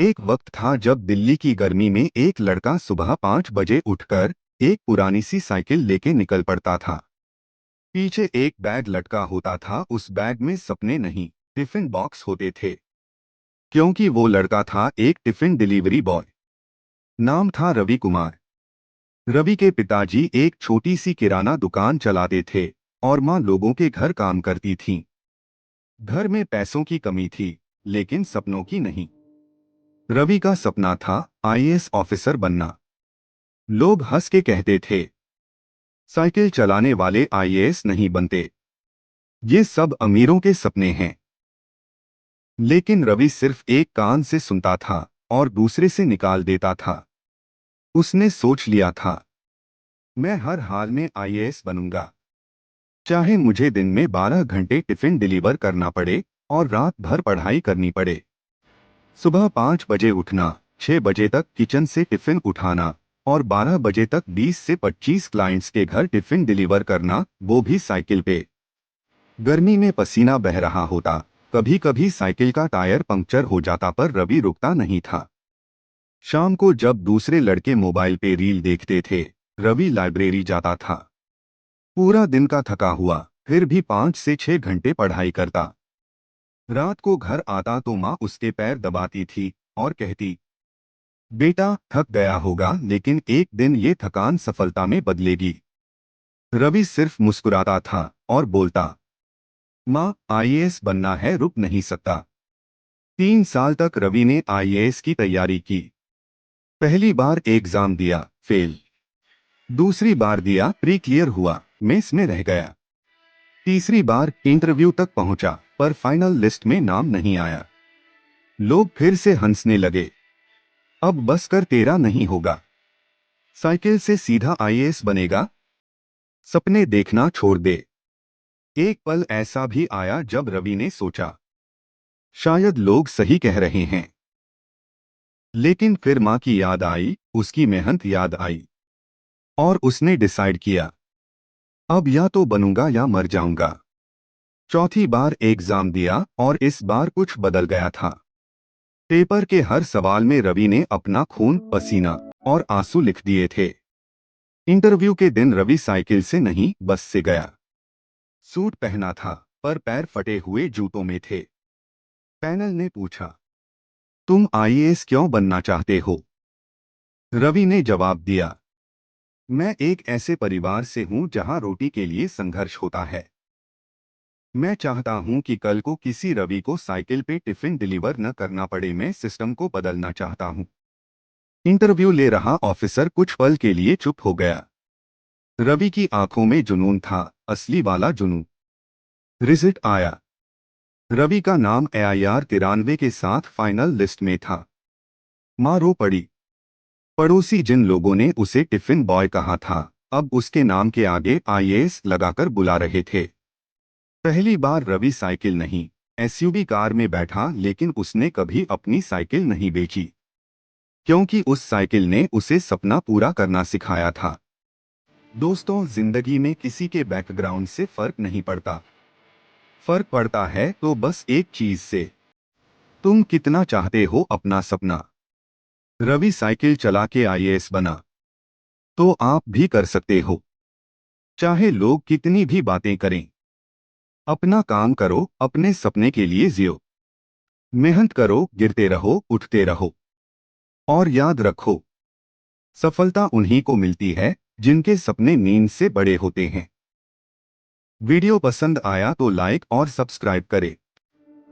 एक वक्त था जब दिल्ली की गर्मी में एक लड़का सुबह 5 बजे उठकर एक पुरानी सी साइकिल लेके निकल पड़ता था। पीछे एक बैग लटका होता था, उस बैग में सपने नहीं, टिफिन बॉक्स होते थे। क्योंकि वो लड़का था एक टिफिन डिलीवरी बॉय। नाम था रवि कुमार। रवि के पिताजी एक छोटी सी किराना दुकान चलाते थे और माँ लोगों के घर काम करती थीं। घर में पैसों की कमी थी, लेकिन सपनों की नहीं। रवि का सपना था आईएएस ऑफिसर बनना। लोग हंस के कहते थे, साइकिल चलाने वाले आईएएस नहीं बनते, ये सब अमीरों के सपने हैं। लेकिन रवि सिर्फ एक कान से सुनता था और दूसरे से निकाल देता था। उसने सोच लिया था, मैं हर हाल में आईएएस बनूंगा, चाहे मुझे दिन में 12 घंटे टिफिन डिलीवर करना पड़े और रात भर पढ़ाई करनी पड़े। सुबह 5 बजे उठना, 6 बजे तक किचन से टिफिन उठाना और 12 बजे तक 20 से 25 क्लाइंट्स के घर टिफिन डिलीवर करना, वो भी साइकिल पे। गर्मी में पसीना बह रहा होता, कभी कभी साइकिल का टायर पंक्चर हो जाता, पर रवि रुकता नहीं था। शाम को जब दूसरे लड़के मोबाइल पे रील देखते थे, रवि लाइब्रेरी जाता था। पूरा दिन का थका हुआ, फिर भी 5 से 6 घंटे पढ़ाई करता। रात को घर आता तो माँ उसके पैर दबाती थी और कहती, बेटा थक गया होगा, लेकिन एक दिन ये थकान सफलता में बदलेगी। रवि सिर्फ मुस्कुराता था और बोलता, माँ आईएएस बनना है, रुक नहीं सकता। 3 साल तक रवि ने आईएएस की तैयारी की। पहली बार एग्जाम दिया, फेल। दूसरी बार दिया, प्री क्लियर हुआ, मेंस में रह गया। तीसरी बार इंटरव्यू तक पहुंचा, पर फाइनल लिस्ट में नाम नहीं आया। लोग फिर से हंसने लगे, अब बस कर, तेरा नहीं होगा, साइकिल से सीधा आईएएस बनेगा, सपने देखना छोड़ दे। एक पल ऐसा भी आया जब रवि ने सोचा, शायद लोग सही कह रहे हैं। लेकिन फिर माँ की याद आई, उसकी मेहनत याद आई, और उसने डिसाइड किया, अब या तो बनूंगा या मर जाऊंगा। चौथी बार एग्जाम दिया और इस बार कुछ बदल गया था। पेपर के हर सवाल में रवि ने अपना खून, पसीना और आंसू लिख दिए थे। इंटरव्यू के दिन रवि साइकिल से नहीं, बस से गया। सूट पहना था, पर पैर फटे हुए जूतों में थे। पैनल ने पूछा, तुम आईएएस क्यों बनना चाहते हो? रवि ने जवाब दिया, मैं एक ऐसे परिवार से हूं जहां रोटी के लिए संघर्ष होता है। मैं चाहता हूं कि कल को किसी रवि को साइकिल पे टिफिन डिलीवर न करना पड़े। मैं सिस्टम को बदलना चाहता हूं। इंटरव्यू ले रहा ऑफिसर कुछ पल के लिए चुप हो गया। रवि की आंखों में जुनून था, असली वाला जुनून। रिजल्ट आया। रवि का नाम AIR 93 के साथ फाइनल लिस्ट में था। माँ रो पड़ी। पड़ोसी जिन लोगों ने उसे टिफिन बॉय कहा था, अब उसके नाम के आगे आईएएस लगाकर बुला रहे थे। पहली बार रवि साइकिल नहीं, एसयूवी कार में बैठा, लेकिन उसने कभी अपनी साइकिल नहीं बेची, क्योंकि उस साइकिल ने उसे सपना पूरा करना सिखाया था। दोस्तों, जिंदगी में किसी के बैकग्राउंड से फर्क नहीं पड़ता। फर्क पड़ता है तो बस एक चीज से, तुम कितना चाहते हो अपना सपना। रवि साइकिल चला के आईएएस बना, तो आप भी कर सकते हो। चाहे लोग कितनी भी बातें करें, अपना काम करो, अपने सपने के लिए जियो। मेहनत करो, गिरते रहो, उठते रहो, और याद रखो, सफलता उन्हीं को मिलती है जिनके सपने नींद से बड़े होते हैं। वीडियो पसंद आया तो लाइक और सब्सक्राइब करें।